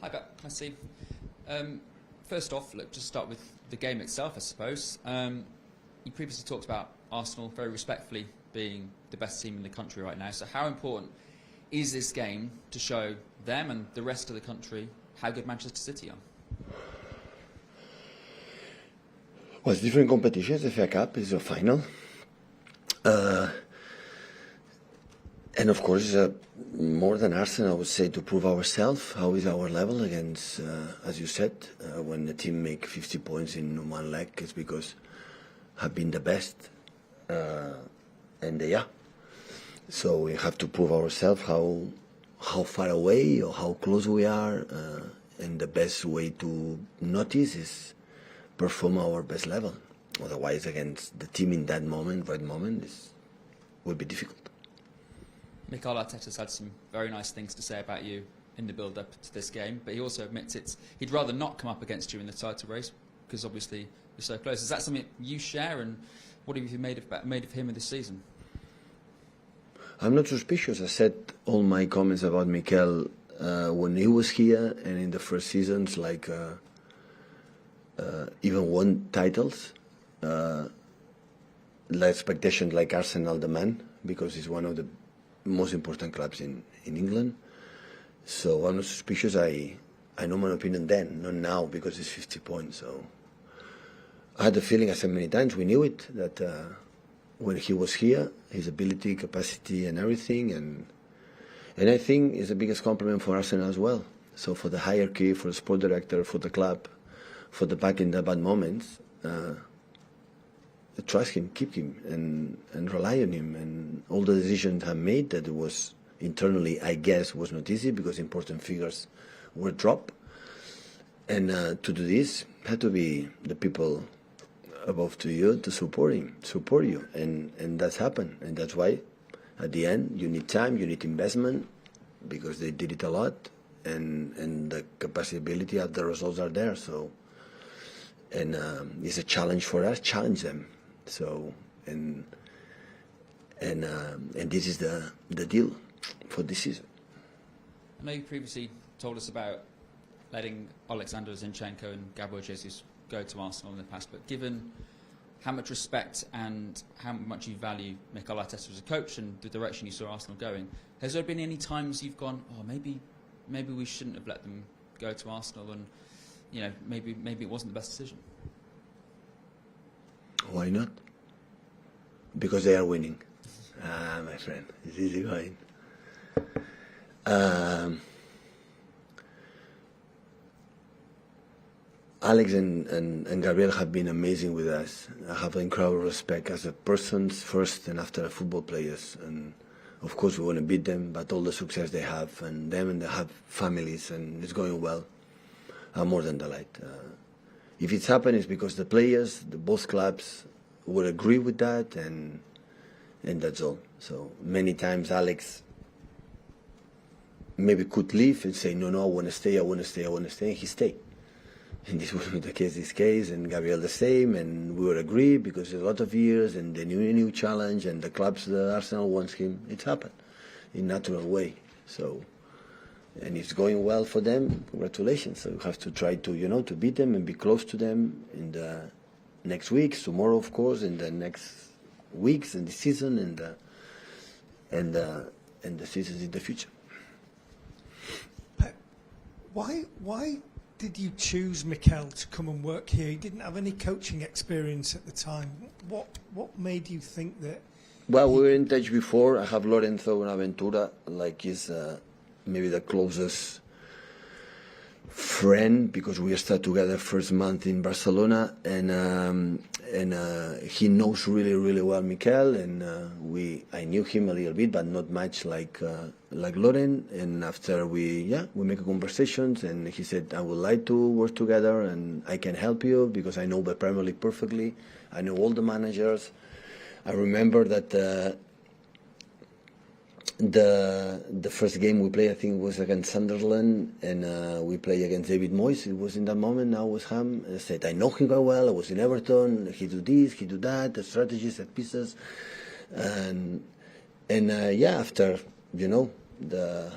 Hi, Pep. Nice to see you. First off, look, just start with the game itself, I suppose. You previously talked about Arsenal very respectfully being the best team in the country right now. So how important is this game to show them and the rest of the country how good Manchester City are? Well, it's different competitions. The FA Cup is a final. And of course, more than Arsenal, I would say, to prove ourselves, how is our level against, as you said, when the team make 50 points in one leg, it's because have been the best, and they are. So we have to prove ourselves how far away or how close we are, and the best way to notice is perform our best level. Otherwise, against the team in that moment, right moment, will be difficult. Mikel Arteta's had some very nice things to say about you in the build-up to this game, but he also admits he'd rather not come up against you in the title race because obviously you're so close. Is that something you share, and what have you made of him in this season? I'm not suspicious. I said all my comments about Mikel when he was here and in the first seasons, like even won titles. The expectations like Arsenal demand, because he's one of the most important clubs in England. So I'm not suspicious. I know my opinion then, not now, because it's 50 points. So I had the feeling, I said many times, we knew it, that when he was here, his ability, capacity and everything, and I think it's the biggest compliment for Arsenal as well. So for the hierarchy, for the sport director, for the club, for the back in the bad moments, trust him, keep him, and rely on him. And all the decisions I made that it was internally, I guess, was not easy because important figures were dropped. And to do this, had to be the people above to you to support you. And that's happened. And that's why, at the end, you need time, you need investment, because they did it a lot. And the capability of the results are there. So, and it's a challenge for us, challenge them. So, and this is the deal for this season. I know you previously told us about letting Alexander Zinchenko and Gabriel Jesus go to Arsenal in the past, but given how much respect and how much you value Mikel Arteta as a coach and the direction you saw Arsenal going, has there been any times you've gone, oh, maybe we shouldn't have let them go to Arsenal, and maybe it wasn't the best decision? Why not? Because they are winning. My friend, it's easy going. Alex and Gabriel have been amazing with us. I have incredible respect as a persons first and after football players. And of course we want to beat them, but all the success they have and they have families and it's going well. I'm more than delighted. If it's happened, it's because the players, both clubs, would agree with that, and that's all. So many times Alex maybe could leave and say, no, I want to stay, and he stayed. And this was not the case this case, and Gabriel the same, and we would agree because it's a lot of years, and they knew a new challenge, and the clubs, the Arsenal wants him. It's happened in natural way. So. And it's going well for them. Congratulations. So you have to try to, to beat them and be close to them in the next weeks, tomorrow, of course, in the next weeks and the season and the seasons in the future. Pep, why did you choose Mikel to come and work here? He didn't have any coaching experience at the time. What made you think that? Well, we were in touch before. I have Lorenzo Bonaventura, like he's maybe the closest friend, because we started together first month in Barcelona, and he knows really well Mikel, and I knew him a little bit, but not much like Loren. And after we make conversations, and he said, I would like to work together, and I can help you because I know the Premier League perfectly. I know all the managers. I remember that. The first game we played, I think, was against Sunderland, and we played against David Moyes. It was in that moment, now West Ham. I said, I know him very well. I was in Everton. He do this, he do that, the strategies, set pieces. And after, the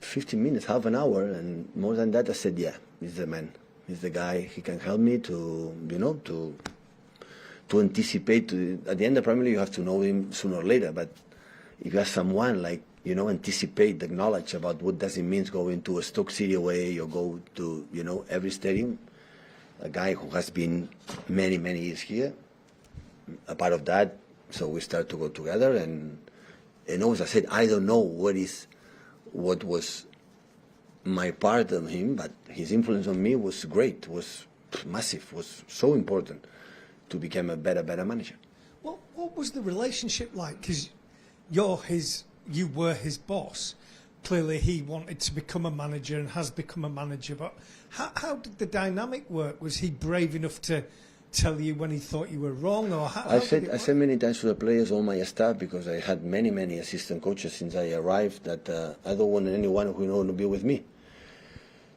15 minutes, half an hour, and more than that, I said, yeah, he's the man. He's the guy. He can help me to, to anticipate. At the end of the Premier League, you have to know him sooner or later. But if you have someone like, anticipate the knowledge about what does it mean going to a Stoke City away or go to, every stadium, a guy who has been many, many years here, a part of that, so we start to go together. And as I said, I don't know what was my part of him, but his influence on me was great, was massive, was so important to become a better manager. What was the relationship like? Because you were his boss. Clearly, he wanted to become a manager and has become a manager. But how did the dynamic work? Was he brave enough to tell you when he thought you were wrong, or I said many times to the players, all my staff, because I had many assistant coaches since I arrived, that I don't want anyone who want to be with me.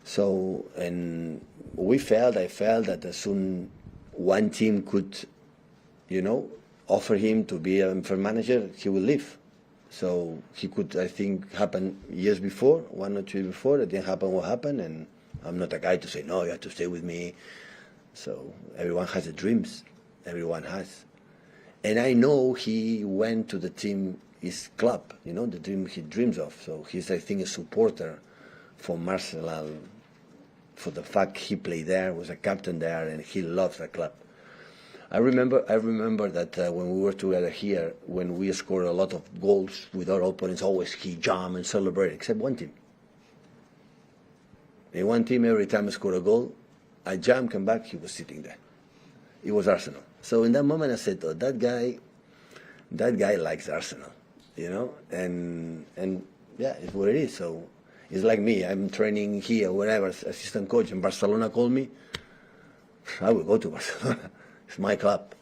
So, and I felt that as soon one team could, offer him to be a first manager, he will leave. So he could, I think, happen years before, 1 or 2 years before. It didn't happen what happened, and I'm not a guy to say, no, you have to stay with me. So everyone has dreams. Everyone has. And I know he went to the team, his club, the team he dreams of. So he's, I think, a supporter for Marcel, for the fact he played there, was a captain there, and he loves the club. I remember that when we were together here, when we scored a lot of goals with our opponents, always he jumped and celebrated, except one team. In one team, every time I scored a goal, I jumped, come back, he was sitting there. It was Arsenal. So in that moment, I said, oh, that guy likes Arsenal, and yeah, it's what it is. So it's like me. I'm training here, wherever, assistant coach, and Barcelona call me, I will go to Barcelona. It's my club,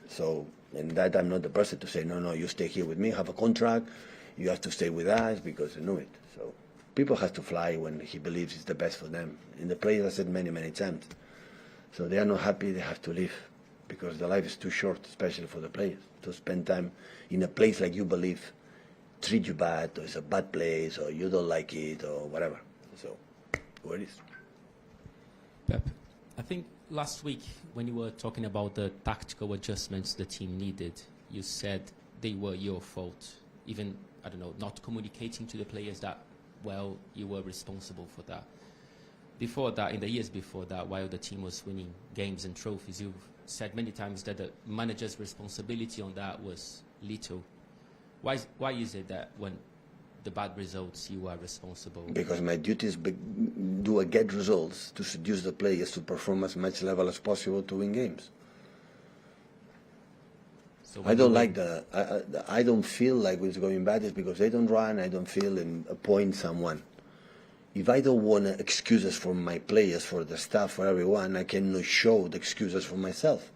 So, and that I'm not the person to say, no, you stay here with me, have a contract, you have to stay with us, because I know it. So people have to fly when he believes it's the best for them. And the players, I said many times. So they are not happy, they have to leave, because the life is too short, especially for the players, to spend time in a place like you believe treat you bad, or it's a bad place, or you don't like it, or whatever. So, where it is. Pep, I think last week when you were talking about the tactical adjustments the team needed, you said they were your fault. Even, I don't know, not communicating to the players that, well, you were responsible for that. Before that, in the years before that, while the team was winning games and trophies, you've said many times that the manager's responsibility on that was little. Why is it that when the bad results, you are responsible? Because my duty is do get results, to seduce the players to perform as much level as possible to win games. So I don't like I don't feel like it's going bad. It's because they don't run. I don't feel and appoint someone. If I don't want excuses for my players, for the staff, for everyone, I cannot show the excuses for myself.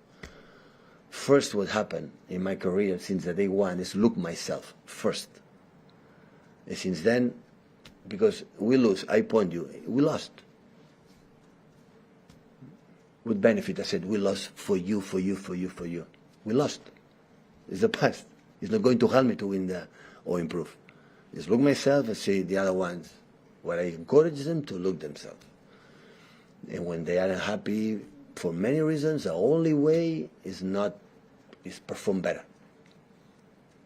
First, what happened in my career since the day one is look myself first. And since then, because we lose, I point you, we lost. With benefit, I said, we lost for you. We lost. It's the past. It's not going to help me to win or improve. Just look myself and see the other ones, where I encourage them to look themselves. And when they are unhappy, for many reasons, the only way is perform better.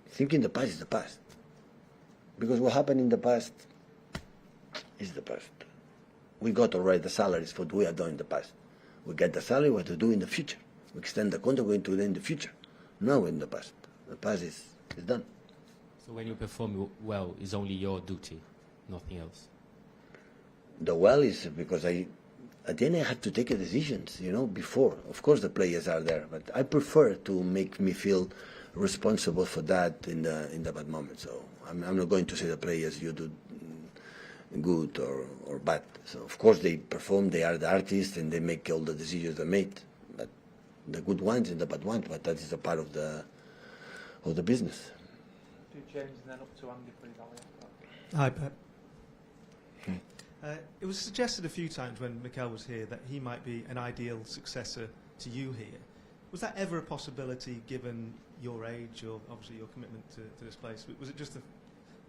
Thinking the past is the past. Because what happened in the past is the past. We got already the salaries for what we have done in the past. We get the salary, what to do in the future. We extend the contract, we're going to do in the future. Now in the past. The past is done. So when you perform well, it's only your duty, nothing else? The well is because at the end I had to take decisions, before. Of course the players are there, but I prefer to make me feel responsible for that in the bad moment. So I'm not going to say the players you do good or bad. So of course they perform, they are the artists, and they make all the decisions they made. But the good ones and the bad ones, but that is a part of the business. Do James and then up to Andy, please, Ali. Hi, Pep. It was suggested a few times when Mikel was here that he might be an ideal successor to you here. Was that ever a possibility given your age or obviously your commitment to this place? Was it just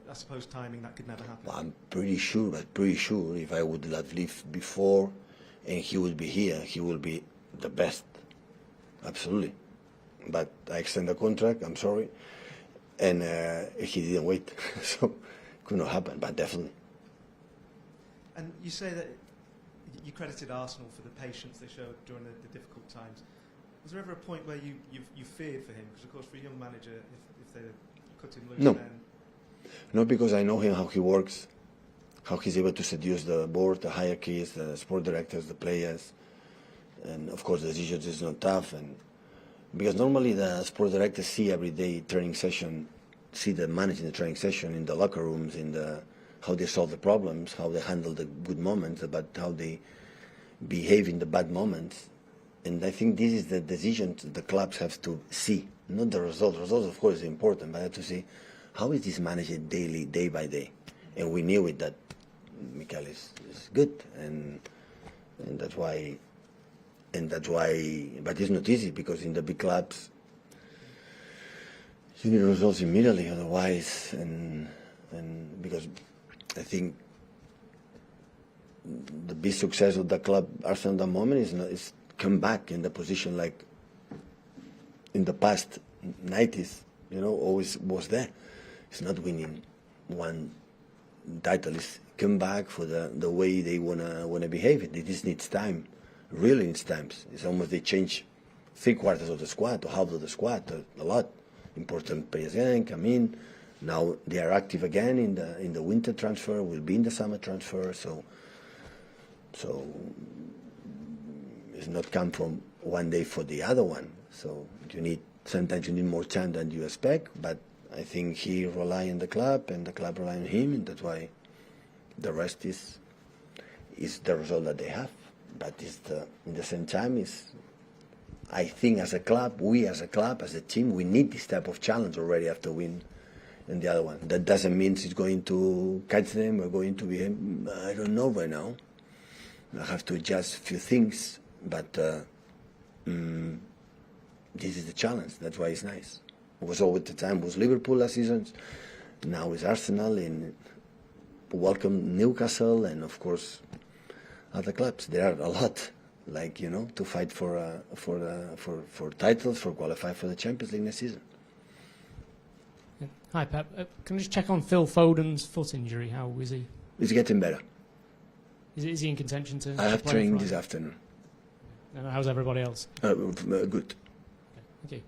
I suppose timing that could never happen? Well, I'm pretty sure if I would have lived before and he would be here, he will be the best. Absolutely. But I extend the contract, I'm sorry, and he didn't wait. So could not happen, but definitely. And you say that you credited Arsenal for the patience they showed during the difficult times. Was there ever a point where you feared for him? Because, of course, for a young manager, if they cut him loose, No. then... No, because I know him, how he works, how he's able to seduce the board, the hierarchies, the sport directors, the players. And, of course, the decisions is not tough. And because normally the sport directors see every day training session, see the manager in the training session, in the locker rooms, in the how they solve the problems, how they handle the good moments, but how they behave in the bad moments. And I think this is the decision the clubs have to see, not the results. Results, of course, is important, but I have to see how is this managed daily, day by day. And we knew it that Mikel is good, and that's why. But it's not easy because in the big clubs you need results immediately, otherwise, and because I think the big success of the club Arsenal at the moment is come back in the position like in the past 90s, always was there. It's not winning one title. It's come back for the way they wanna behave. It just needs time. Really needs time. It's almost they change 3/4 of the squad or half of the squad, a lot. Important players come in. Now they are active again in the winter transfer. Will be in the summer transfer. So it's not come from one day for the other one. So sometimes you need more time than you expect. But I think he rely on the club and the club rely on him, and that's why the rest is the result that they have. But in the same time, I think as a club, as a team, we need this type of challenge already after win and the other one. That doesn't mean it's going to catch them or going to be, I don't know right now. I have to adjust a few things, but this is the challenge. That's why it's nice. It was all at the time was Liverpool last season. Now it's Arsenal, and welcome Newcastle, and of course other clubs. There are a lot, to fight for titles, for qualify for the Champions League next season. Yeah. Hi, Pep. Can I just check on Phil Foden's foot injury? How is he? It's getting better. Is he in contention to? I have play trained Friday? this afternoon. How's everybody else? Good. Thank you.